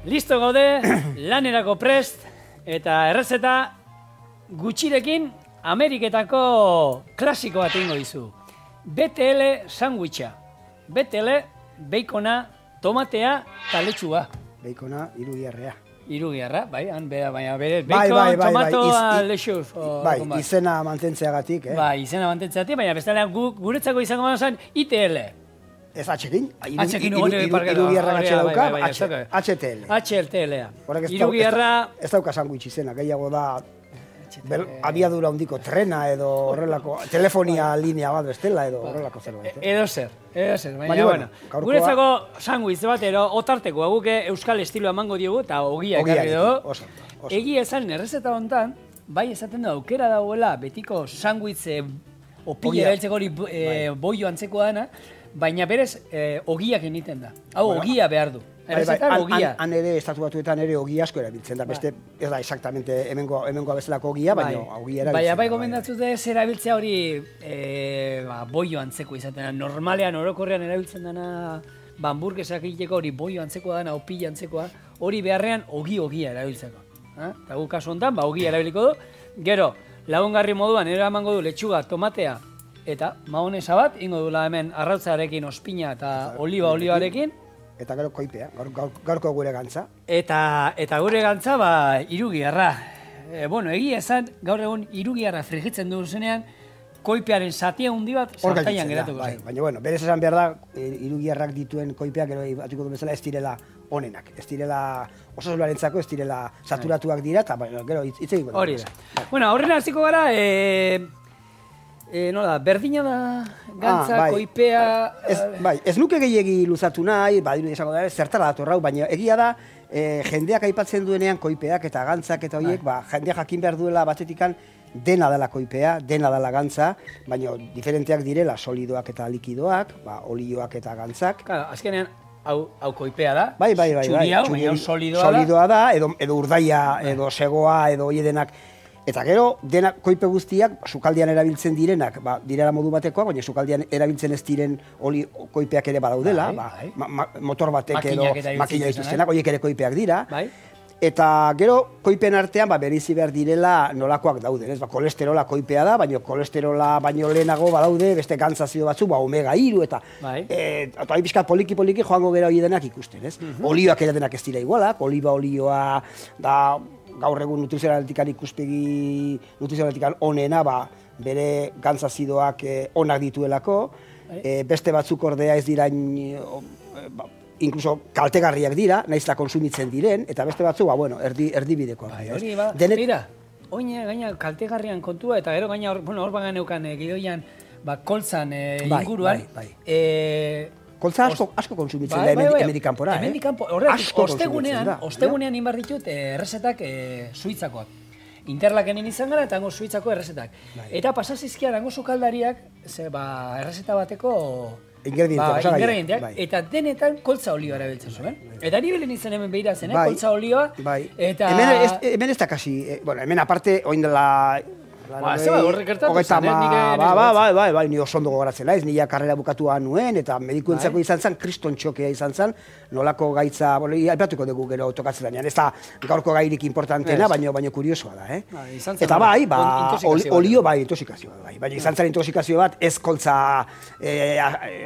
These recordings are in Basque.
Listo gaude, lanerako prest, eta errezeta gutxirekin Ameriketako klasiko bat ingo dizu. BTL sandwicha. BTL, beikona, tomatea eta letxua. Beikona, irugiarrea. Irugiarra, bai, baina bere, beikon, tomatoa, lexuz. Bai, izena mantentzeagatik, Bai, izena mantentzeagatik, baina bestalean guretzako izango zen ITL. Ez atxekin? Atxekin, irugiarra gatxe dauka, HTL. HTL-a. Irugiarra... Ez dauka sandwich izena, gehiago da abiadura handiko trena edo horrelako, telefonia linea bat bestela edo horrelako zerbait. Edo zer, baina bueno. Guretzako sandwich bat ero otarteko, guke euskal estiloa emango diogu eta ogia ekarri dugu. Egia esan, errezeta hontan, bai esaten da aukera dagoela betiko sandwich opila erabiltzeko hori boio antzeko dana, baina berez ogiak egiten da. Hau ogia behar du. Han ere, estatu batuetan ere ogia asko erabiltzen da, beste ez da exactamente hemengoa bezalako ogia, baina ogia erabiltzen da. Baina bai gomendatzen dut ez erabiltzea hori boio antzeko izaten da. Normalean, orokorrean erabiltzen dena hamburguesak egiteko hori boio antzekoa dana, opila antzekoa, hori beharrean ogia erabiltzeko. Eta gu kasu honetan, ogia erabiliko du. Gero, lagungarri moduan eramango du letxuga, tomatea, eta mahonesa bat, ingo dula hemen arrautzarekin, ospina eta olibarekin. Eta gero koipea, gaurko gure gantza. Eta gure gantza, irugiarra. Bueno, egia esan, gaur egun irugiarra frigitzen duzenean, koipearen zatia hundi bat sartaian geratuko zen. Baina, bueno, berez esan behar da, irugiarrak dituen koipeak, gero batuko du bezala, ez direla onenak. Ez direla osasunarentzako, ez direla saturatuak dira, eta gero hitz egin. Hori da. Bueno, aurrena hasiko gara, nola, berdina da gantza, koipea... Bai, ez nuke gehiegi luzatu nahi, badiru izango da, zertara datorrau, baina egia da, jendeak aipatzen duenean koipeak eta gantzak eta horiek, jendeak jakin behar duela batetikan dena dela koipea, dena dela gantza, baina diferenteak direla solidoak eta likidoak, olioak eta gantzak. Azkenean, hau koipea da, txuri hau, baina solidoa da, edo urdaia, edo segoa, edo hiedenak. Eta gero, dena koipe guztiak, sukaldian erabiltzen direnak, direla modu batekoa, baina sukaldian erabiltzen ez diren oli koipeak ere badaudela, motor batek edo makina dituztenak, horiek ere koipeak dira. Eta gero, koipen artean bereizi behar direla nolakoak daude. Kolesterola koipea da, baina kolesterola baino lehenago badaude, beste gantzazio batzu, omega-3 eta hori pixkat poliki-poliki joango gero hori denak ikusten, ez? Olioak ere denak ez dira igualak, oliba olioa da gaur egun nutrizionaletik ikuspegi nutrizionaletik onena, bere gantzazidoak onak dituelako, beste batzuk ordea ez dira inkluso kaltegarriak dira, naizta konsumitzen diren, eta beste batzu, erdibidekoak. Mira, oin gaina kaltegarrian kontua, eta gero gaina hor bagan eukan gidoian koltzan inguruan. Koltza asko konsumitzen da hemendik kanpora. Hemendik kanpora, horretik, ostegunean inbar ditut errezetak suitzakoak. Interlaken izan gara eta hango suitzako errezetak. Eta pasazizkia hango sukaldariak, errezeta bateko ingredienteak, eta denetan koltza olioa erabiltzen zuen. Eta ni belen izan hemen behira zen, koltza olioa. Hemen ez da kasi, hemen aparte, oin dela... Horrek gertatu zen, Bai, ni oso ondo gogoratzen naiz, nila karrera bukatua nuen, eta medikuentzako izan zen, kriston txokea izan zen, nolako gaitza, aipatuko dugu gero tokatzen danean, ez da gaurko gairik importantena, baina kuriosoa da, Eta olio, intoxikazioa, baina izan zen intoxikazio bat, ez koltza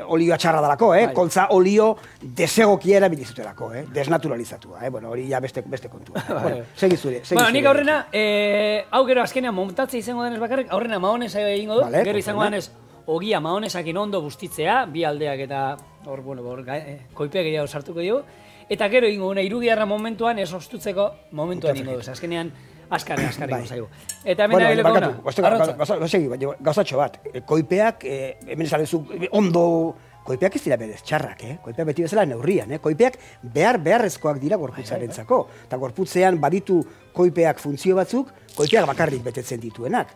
olioa txarra dalako, koltza olio desegokia erabilizutelako, desnaturalizatua, hori ja beste kontua. Segi zure. Nik aurrena, hau gero azkenean montatzea izango denez bakarrik, aurrena mahonesa egingo du, gero izango denez ogia mahonesakin ondo bustitzea, bi aldeak eta koipeak gehiago sartuko dugu, eta gero ingo duna irugiarra momentuan ez ostutzeko momentuan ingo duz, azkenean askar ingo zaigu. Eta hemen abileko duna, gauzatxo bat, koipeak, hemen esan duzu, ondo, koipeak ez dira berez txarrak, koipeak beti bezala neurrian, koipeak beharrezkoak dira gorputzarentzako, eta gorputzean baditu koipeak funtzio batzuk, koipeak bakarrik betetzen dituenak.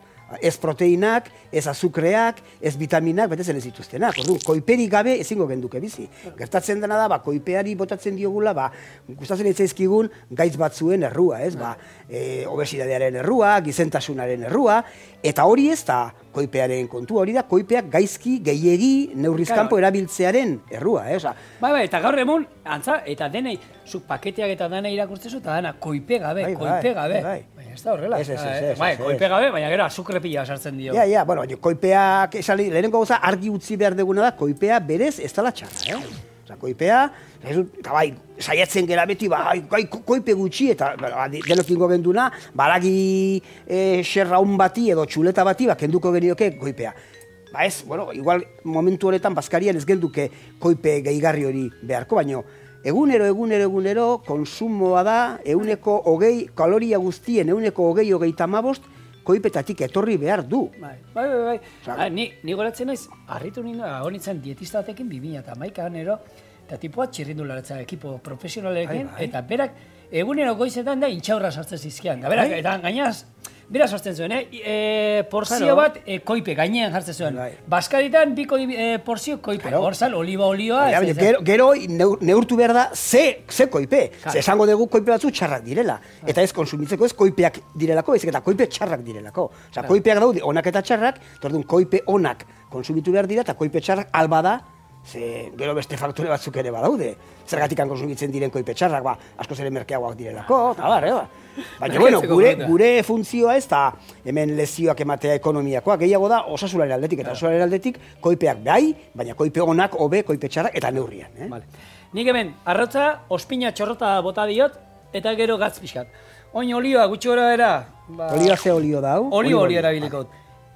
Ez proteinak, ez azukreak, ez vitaminak, betetzen ez dituztenak. Orduan, koiperik gabe ezingo genduke bizi. Gertatzen dena da, koipeari botatzen diogula, gustatzen itzaizkigun gaitz batzuen errua, ez? Obesidadearen errua, gizentasunaren errua, eta hori ez da koipearen kontua, hori da koipeak gaizki, gehiegi, neurrizkanpo erabiltzearen errua, Bai, eta gaur egun, antza, eta denei, zuk paketeak eta dana irakurtzezu, eta dana koipe gabe, koipe gabe. Baina ez da horrela. Bai, koipe gabe, baina gero azukre pila sartzen dio. Ja, bueno, koipeak, lehenengo gauza argi utzi behar duguna da, koipea berez ez dela txarra, koipea, eta bai, saiatzen gara beti, koipe gutxi, eta denokingo genduna, balagi xerraun bati edo txuleta bati, kenduko genioke koipea. Ez, bueno, igual momentu honetan bazkarian ez genduke koipe gehigarri hori beharko, baino, egunero, konsumoa da, 120 kaloria guztien, 120-130 koipetatik etorri behar du. Bai. Ni goratzen naiz, harritu nintzen dietista batekin 2011an ero, eta tipua txirrindularitza ekipo profesionalekin, eta berak egunero goizetan da intxaurra sartzen zizkian. Eta gainaz, bera sartzen zuen, porzio bat koipe gainean jartzen zuen. Baskaritan bi porzio koipe, horzan oliba olioa. Gero neurtu behar da ze koipe. Esango dugu koipe batzu txarrak direla. Eta ez konsumitzeko ez koipeak direlako, ez eta koipe txarrak direlako. Koipeak daude onak eta txarrak, orduan koipe onak konsumitu behar dira, eta koipe txarrak alba da, gero beste faktore batzuk ere badaude. Zergatik konsumitzen diren koipe txarrak, askoz ere merkeagoak direlako, eta baina, bueno, gure funtzioa ez da hemen lezioak ematea ekonomiakoa, gehiago da osasunaren aldetik, eta osasunaren aldetik koipeak bai, baina koipe onak, hobe, koipe txarrak, eta neurrian. Nik hemen, arrotza, ospina txorrota bota diot, eta gero gatz pixkat. Oin olioa gutxi gora era... Olioa ze olio da, hau? Olio erabiliko.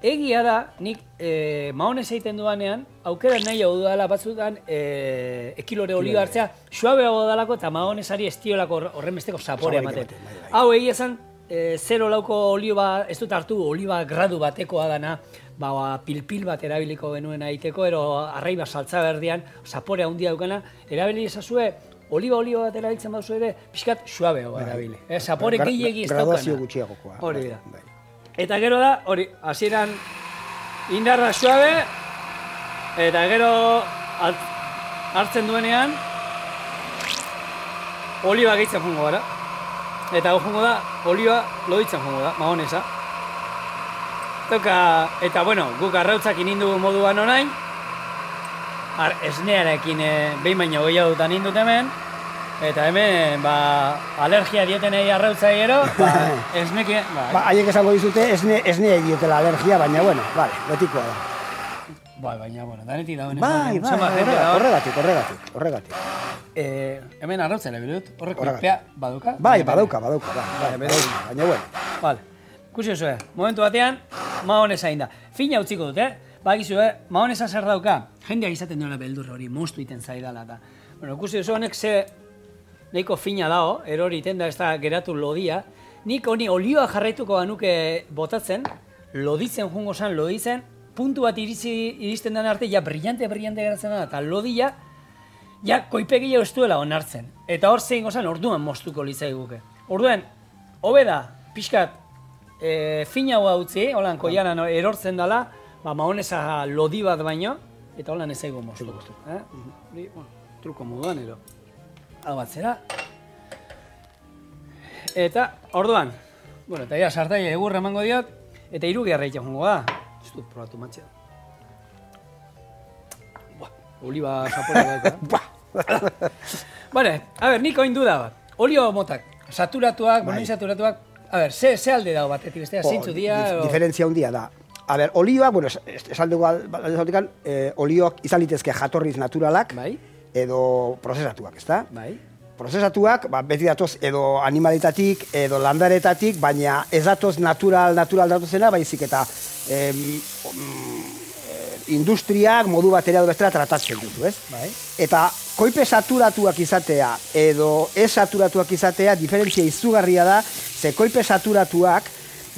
Egia da, nik mahonez egiten duanean, aukera nahi hau dudala batzutan ekilore olio hartzea, suabeago dalako eta mahonezari estiolako horren besteko zaporea ematen. Hau egia esan, 0,lauko olio ez dut hartu oliba gradu batekoa dana, pilpil bat erabiliko genuen egiteko, ero arraiba saltza berdian, zaporea handia daukana, erabili ezazue, oliba bat erabiltzen baduzu ere, pixkat suabeago erabili. Zapore gehiegi ez daukana. Graduazio gutxiagokoa. Hori da. Eta gero da, hori, hasieran indarra suabe, eta gero hartzen duenean, oliba gehitzen jongo gara. Eta jongo da, oliba loditzen jongo da, mahonesa. Eta, bueno, guk arrautzak inindu moduan orain, esnearekin behin baino gehiago dutan indut hemen, eta hemen, alergia dietenei arrautzai gero, esneke... Haiek esango dizute, esnea dietela alergia, baina, bueno, betikoa da. Baina, bueno, danetik dauen... Horregatik. Hemen arrautzela bidut, horrek koipea baduka? Badauka, baina, bueno. Kusi oso, momentu batean, mahonesa inda. Fina utziko dut, bakizu, mahonesa zer dauka, jendeak izaten duela beldur hori, moztu iten zaidala eta... Bueno, kusi oso honek ze... Nahiko fina dago, erori iten da ez da geratu lodia. Nik honi olioa jarraituko banuke botatzen, loditzen jungo zan, loditzen, puntu bat iristen den arte, ja brillante geratzen da, eta lodia, ja koipegile ez duela onartzen. Eta hor zein gozan, orduan moztuko litzai guke. Orduan, hobe da, pixkat, finagoa utzi, holan koianan erortzen dela, mahonesa lodi bat baino, eta holan ez aigu moztu. Truko moduan ero. Hau bat zera. Eta, orduan, bueno, eta sartai egurra emango diot, eta irugiarra egiten jongo da. Ez dut probatu matxea. Oliba zapora daika. Bale, a ber, nik oin duda bat. Olio motak, saturatuak, bonoin saturatuak, a ber, ze alde dago batetik bestea, zeintzu dia? Diferentzia handia da. A ber, olioak, bueno, esan dugu aldezautikan, olioak izan litezke jatorriz naturalak, edo prozesatuak, ezta? Bai. Prozesatuak, beti datoz edo animalitatik, edo landaretatik, baina ez datoz natural datozena, baizik eta industriak modu batera edo bestera tratatzen dutu, ez? Bai. Eta koipe saturatuak izatea edo ez saturatuak izatea diferentzia izugarria da, ze koipe saturatuak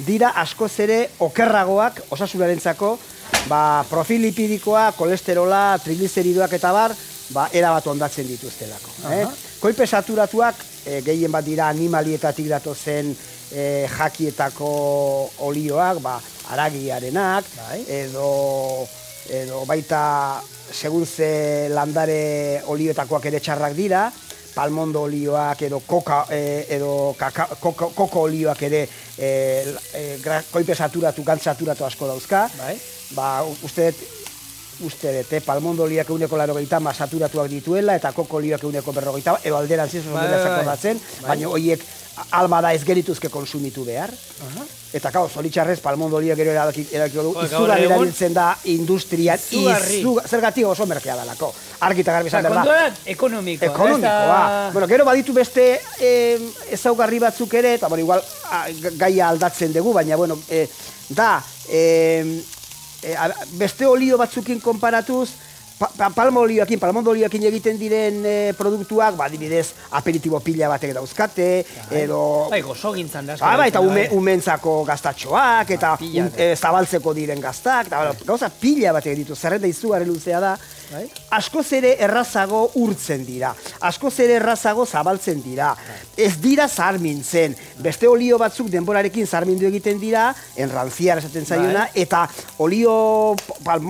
dira askoz ere okerragoak osasunarentzako, profil lipidikoa, kolesterola, trigliceridoak eta bar, erabat ondatzen dituztelako. Koipe saturatuak gehien bat dira animalietatik datozen jakietako olioak, haragiarenak, edo baita segun ze landare olioetakoak ere txarrak dira, palmondo olioak edo koko olioak ere koipe saturatu, gantz saturatu asko dauzka. Uste dut, palmondo olioak 180 saturatuak dituela eta koko olioak 140, edo alderantziz dela zakordatzen, baina horiek alma da ez gerituzke konsumitu behar. Eta zoritxarrez palmondo olioak gero erakiko du, izugarri erabiltzen da industrian, zergatik oso merkea dalako. Argi eta garbi esan behar da. Kontuan ekonomikoa. Ekonomikoa. Bueno, gero baditu beste ezaugarri batzuk ere, eta igual gaia aldatzen dugu, baina, bueno, da, beste olio batzukin konparatuz, palmondo olioakin egiten diren produktuak, adibidez, aperitibo pila batek dauzkate, edo... gozogintzan da. Eta umentzako gaztatxoak, eta zabaltzeko diren gaztak, eta gauza pila batek ditu, zerrenda izugarri luzea da, askoz ere errazago urtzen dira, askoz ere errazago zabaltzen dira, ez dira zarmintzen, beste olio batzuk denborarekin zarmindu egiten dira, enrantziar esaten zaiona, eta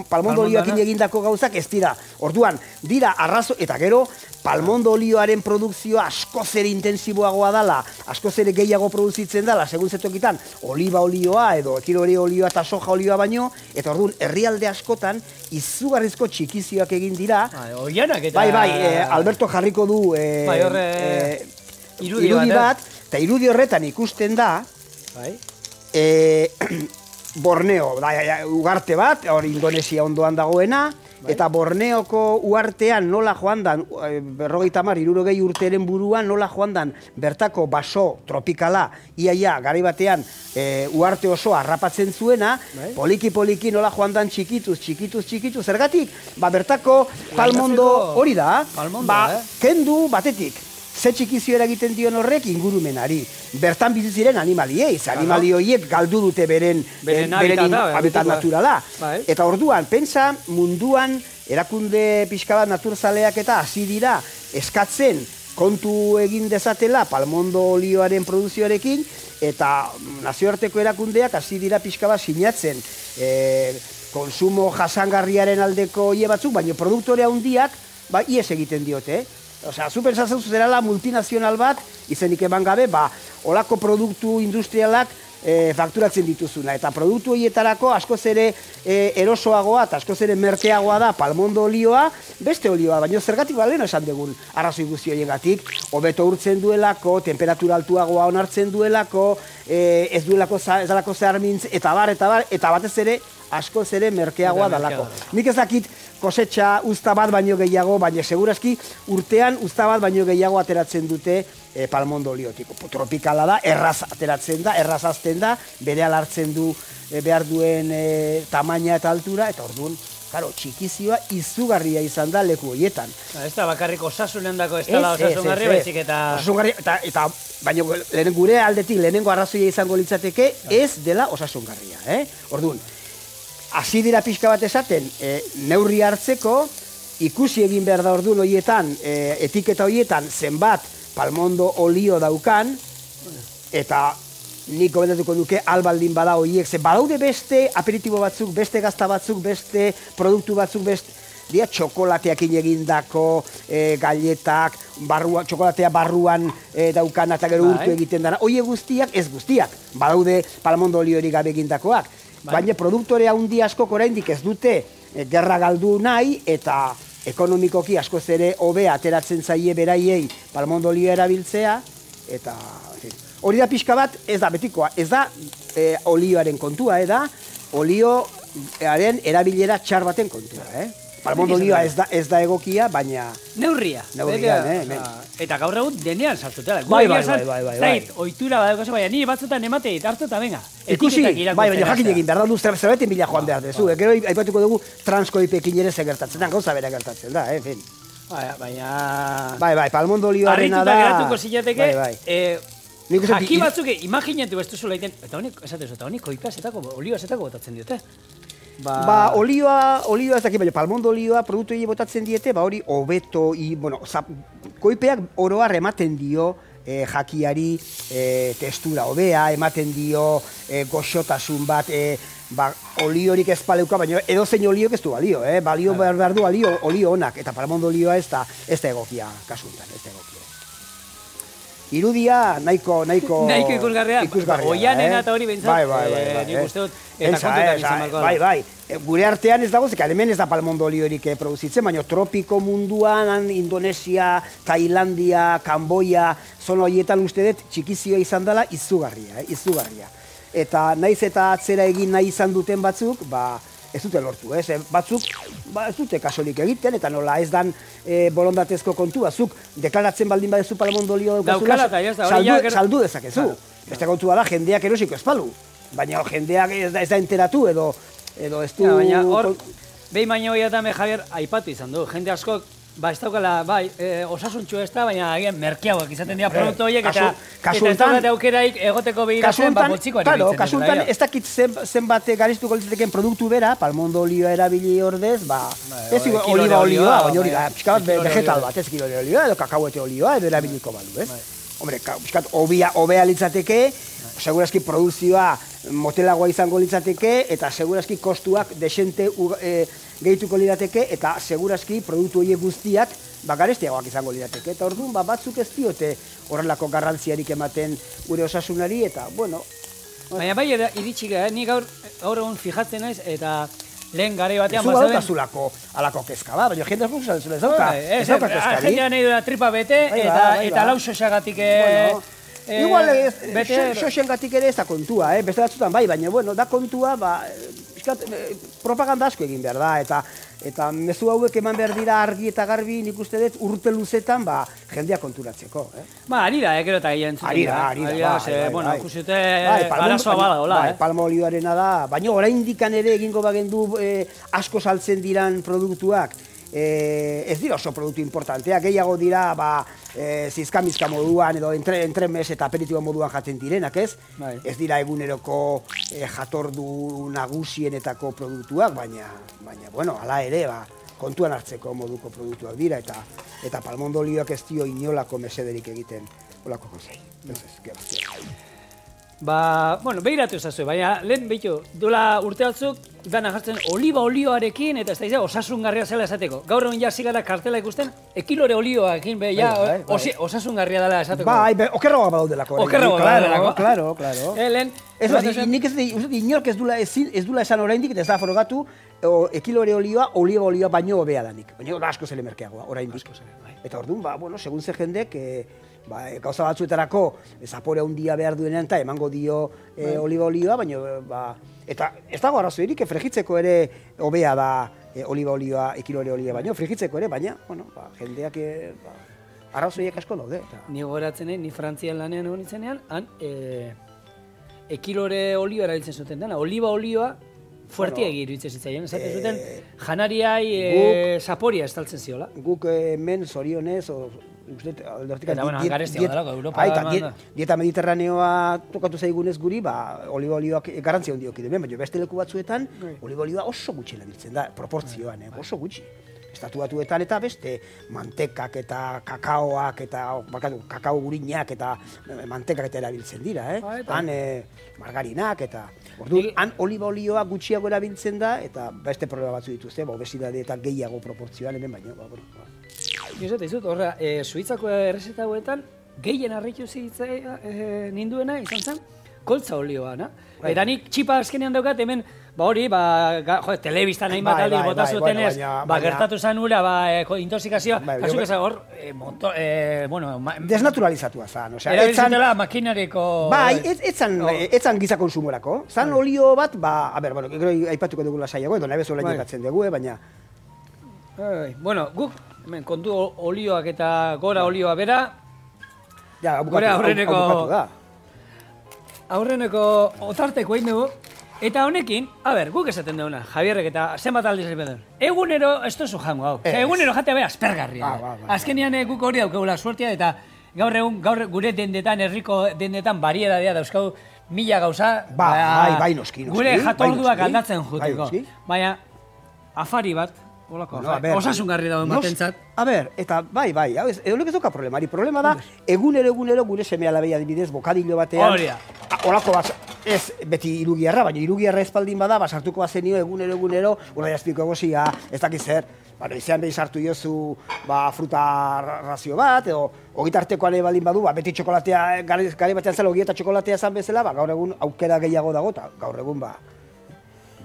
palmondo olioakin egindako gauzak ez dira. Orduan, dira arrazo, eta gero, palmondo olioaren produkzioa askoz ere intensiboagoa dela, askoz ere gehiago produzitzen dela, segun zetokitan, oliba olioa edo ekilore olioa eta soja olioa baino, eta orduan, herrialde askotan, izugarrizko txikizioak egin dira. Oianak eta... Alberto jarriko du irudi bat, eta irudi horretan ikusten da, Borneo, ugarte bat, hor Indonesia ondoan dagoena, eta Borneoko uartean nola joan dan, 50-60 urteren buruan nola joan dan bertako baso tropikala, iaia, garai batean uarte oso harrapatzen zuena, poliki-poliki nola joan dan txikituz, zergatik, bertako palmondo hori da, kendu batetik. Ze txikizio eragiten dion horrek ingurumenari. Bertan bizi ziren animaliei, animali horiek galdu dute beren habitat naturala. Eta orduan, pentsa munduan erakunde pixka bat naturzaleak eta hasi dira eskatzen kontu egin dezatela palmondo olioaren produzioarekin, eta nazioarteko erakundeak hasi dira pixka bat sinatzen konsumo jasangarriaren aldeko hie batzuk, baina produktore handiak ies egiten diote. Osea, zu pentsatzen zuzerala multinazional bat, izenik eman gabe, olako produktu industrialak fakturatzen dituzuna. Eta produktu horietarako askoz ere erosoagoa eta askoz ere merkeagoa da palmondo olioa, beste olioa, baina zergatik baleno esan dugun arrazoi guzti horiengatik, hobeto urtzen duelako, temperatura altuagoa onartzen duelako, ez dalako zeharmintz, eta batez ere, askoz ere merkeagoa dalako. Nik ez dakit kosetxa uzta bat baino gehiago, baina segurazki urtean uzta bat baino gehiago ateratzen dute palmondo oliotik. Tropikala da, erraz ateratzen da, erraz azten da, berehala hartzen du behar duen tamaina eta altura, eta orduan, txikizioa izugarria izan da leku horietan. Ez da bakarrik osasunen dako ez dela osasungarri, baizik eta... Eta, baina gure aldetik lehenengo arrazoia izango litzateke, ez dela osasungarria. Orduan, hasi dira pixka bat esaten, neurri hartzeko, ikusi egin behar da orduan horietan, etiketa horietan, zenbat palmondo olio daukan, eta nik gobendatuko duke albaldin bada horiek, ze badaude beste aperitibo batzuk, beste gazta batzuk, beste produktu batzuk, dia txokolateakin egindako galletak, txokolatea barruan daukana eta gero urtu egiten dana, horiek guztiak, ez guztiak, badaude palmondo oliorik gabe egindakoak, baina produktore handi askok oraindik ez dute gerra galdu nahi eta ekonomikoki askoz ere hobea ateratzen zaie beraiei palmondo olioa erabiltzea, eta hori da pixka bat, ez da betikoa, ez da olioaren kontua, da olioaren erabilera txar baten kontua. Palmondo olioa ez da egokia, baina... Neurria. Eta gaur egun denean sartutela. Bai. Oitura badako, baina nire batzutan emate, hartu eta venga. Ikusi, baina jakin egin behar da, zerbaiten bila joan behar dezu. Gero aipatuko dugu transkoipekin ere gertatzen da, gauza bera gertatzen da, en fin. Baina... Bai, palmondo olioarena da... Arrituta geratuko zinateke, jaki batzuk, imaginatu ez duzu laiten, eta honik koipazetako, olioazetako botatzen diote. Olioa ez dakit, baina palmondo olioa produktu hori botatzen diete, hori hobeto, koipeak oroar ematen dio jakiari testura hobea, ematen dio goxotasun bat, oliorik ez paleuka, baina edozein oliok ez du balio, balio behar du olio onak, eta palmondo olioa ez da egokia kasuntan, ez da egokia. Irudia nahiko ikusgarria. Oianena eta hori behintzat, nik uste dut, eta kontuetan izan marko da. Bai, gure artean ez dago, zeka hemen ez da palmondo oliorik produzitzen, baina tropiko munduan, Indonesia, Tailandia, Kamboia, zona horietan uste dut txikizioa izan dela izugarria. Eta naiz eta atzera egin nahi izan duten batzuk, ez dute lortu, batzuk ez dute kasolik egiten, eta nola ez dan borondatezko kontua, zuk deklaratzen baldin badezu palmondo olio daukazula, saldu dezakezu. Beste kontua da, jendeak erosiko ez palu, baina jendeak ez da enteratu edo ez du... Baina hor, behin baino hoiatan Javier aipatu izan du, jende askok, ez daukala, osasuntxu ez da, baina agian merkeagoak izaten dira produktu horiek, eta ez daukate aukeraik egoteko behiratzen boltsikoari bitzen. Kasuntan, ez dakit zenbat gariztuko litzateken produktu bera, palmondo olioa erabili ordez, ez oliba olioa, baina hori da, pixka bat vegetal bat, ez kilore olioa, edo kakahuete olioa, edo erabiliko balu, ez? Hombre, pixka bat hobea litzateke, segurazki produzioa motelagoa izango litzateke, eta segurazki kostuak desente gehituko lirateke, eta segurazki produktu horiek guztiak garestiagoak izango lirateke. Eta orduan, batzuk ez diote horrelako garrantziarik ematen gure osasunari, eta, bueno... Baina bai, iritsi gara, nik gaur egun fijatzen naiz, eta lehen garai batean... Zu gautazulako alako kezka, baina jende ez dauka kezkari. Jendea nahi duela tripa bete, eta lau sosagatik... Igual, xoxengatik ere ez da kontua, beste batzutan bai, baina, bueno, da kontua, propaganda asko egin behar da, eta mezu hauek eman behar dira argi eta garbi, nik uste dut urte luzetan, jendea konturatzeko. Ari da, gero eta gehien zuten. Ari da. Bueno, ikusute arazoa badagoela. Palma olioarena da, baina oraindikan ere egingo bagendu asko saltzen diran produktuak, ez dira oso produktu importanteak, gehiago dira zizkamizka moduan edo entremez eta aperitibo moduan jaten direnak, ez? Ez dira eguneroko jatordu nagusienetako produktuak, baina, bueno, hala ere, kontuan hartzeko moduko produktuak dira, eta palmondo olioak ez dio inolako mesederik egiten olako kozei. Bueno, behiratu ezazue, baina lehen behitu, duela urte batzuk, dana jartzen oliba olioarekin, eta ez da izan, osasungarria zela esateko. Gaur egun jasi gara kartela ikusten, ekilore olioarekin, osasungarria dela esateko. Okerragoa badaudelako. Claro. Nik inork ez dula esan oraindik, eta ez da forogatu, ekilore olioa, oliba olioa baino hobea danik. Baina da asko zele merkeagoa, oraindik. Eta orduan, segun ze jendek, gauza batzuetarako zapore handia behar duenean eta emango dio oliba olioa, baina eta ez dago arrazoirik frijitzeko ere hobea da oliba olioa, ekilore olioa baino, frijitzeko ere, baina jendeak arrazoiek asko daude. Ni gogoratzen ni Frantzian lanean egon nintzenean, han ekilore olioa erabiltzen zuten dena, oliba olioa fuertia iruditzen zitzaien, esaten zuten janariai zaporia estaltzen ziola. Guk hemen zorionez, dieta mediterraneoa tokatu zaigunez guri, oliba olioak garrantzia handiok iduen, baina beste leku batzuetan oliba olioa oso gutxi erabiltzen da, proportzioan, oso gutxi. Estatu Batuetan eta beste mantekak eta kakaoak eta kakao gurinak eta mantekak eta erabiltzen dira, han margarinak eta... Han oliba olioa gutxiago erabiltzen da eta beste problema batzu dituzte, obesidade eta gehiago proportzioan hemen baino. Gizate izut, horra, Suitzako errezeta hauetan gehien harritu ninduena izan zen koltza olioa, na? Eta nik txipa azkenean daukat hemen, telebistan hainbat aldi bota zutenez, gertatu zen ura, intoxikazioa, kasuk ez hor, desnaturalizatua zan. Erabiltzatela makinariko... Etzan giza konsumorako. Zan olio bat, gero aipatuko dugula saiago, edo nahi bezola jokatzen dugu, baina... Bueno, guk, kontu olioak eta gora olioa bera, gure aurreneko otarteko egin dugu, eta honekin, guk esaten duguna, Javierrek eta zenbat aldiz egin duen. Egunero, ez duzu jango hau. Egunero jatea bera aspergarria. Azkenean guk hori daukagula suertia, eta gaur gure dendetan, herriko dendetan, bariedadea dauzkau mila gauza, bai, noski. Gure jatorduak aldatzen juteko. Baina, afari bat, Olako, osasungarri dauen batentzat. A ber, eta bai, hau ez, ez doka problemari. Problema da, egunero gure seme alabei adibidez, bokadillo batean. Horia. Olako bat, ez beti irugiarra, baina irugiarra espaldin bada, sartuko bazenio egunero, ura jazpiko egozia, ez dakiz zer. Izan behin sartu jozu fruta razio bat, edo ogitartekoan baldin badu, beti txokolatea, gari batean zela ogieta txokolatea zan bezala, gaur egun aukera gehiago dago, eta gaur egun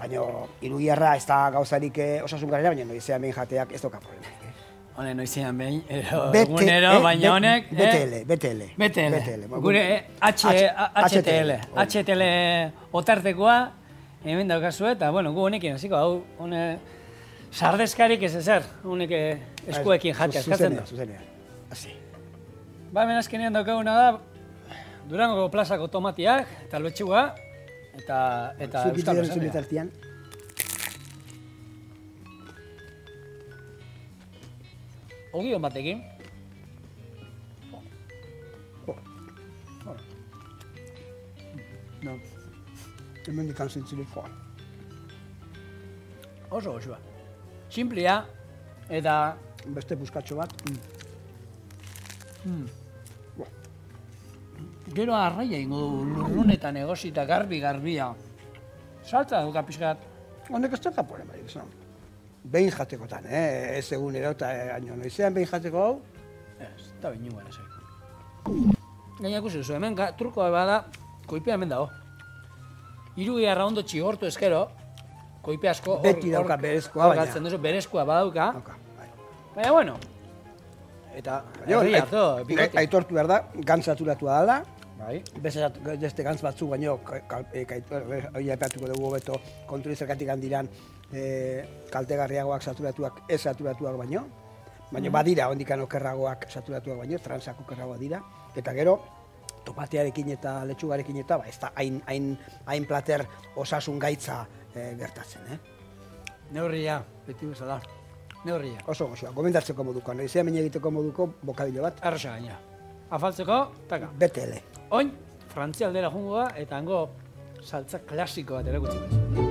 baina irugiarra ez da gauzarik osasungarrera, baina noizean behin jateak ez doka problema. Hone, noizean behin, egunero, baina honek... BTL. Gure HTL. HTL otartekoa, hemen daukazu eta, bueno, gu honekin hasiko, hau, hone... Sardezkarik ez ezer, honek eskuekin jatea, eskatzen da. Zuzenean, hasi. Ba, hemen azkenean daukaguna da, Durango plazako tomatiak, eta lotxua, eta euskal basaria. Ogion batekin. Hemen dikan zintzilik joa. Oso goxua. Simplia, eta... Beste buskatxo bat. Gero arraia ingo du, lurrunetan egosita, garbia. Saltza duka pixkat. Honek ez duka problemarik, esan. Behin jatekotan, ez egunero eta noizean behin jateko hau. Ez, eta behin nioen ez. Gaina ikusi duzu, hemen trukoa bada, koipea hemen dago. Irugiarra ondo txigortu ezkero, koipe asko beti dauka berezkoa, baina. Galtzen duzu, berezkoa badauka. Baina, bueno. Eta, herri hartu, epikote. Aitortu behar da, gantz saturatua dela. Bai. Beste gantz batzuk baino, hori aipatuko dugu beto, kontroli zergatik handiran kaltegarriagoak saturatuak, ez saturatuak baino. Baina badira, ondikan okerragoak saturatuak baino, transak okerragoak dira. Eta gero, tomatearekin eta letxugarekin eta, ez da hain plater osasun gaitza gertatzen, Neurria, beti bezala. Neurria. Oso gozoa, gomendatzeko moduko, noizean baina egiteko moduko bokadilo bat. Arrosa gaina. Afaltzeko, taka. BTL. Oin, frantzialdera jungo da, eta hango saltza klasiko bat erakutsi.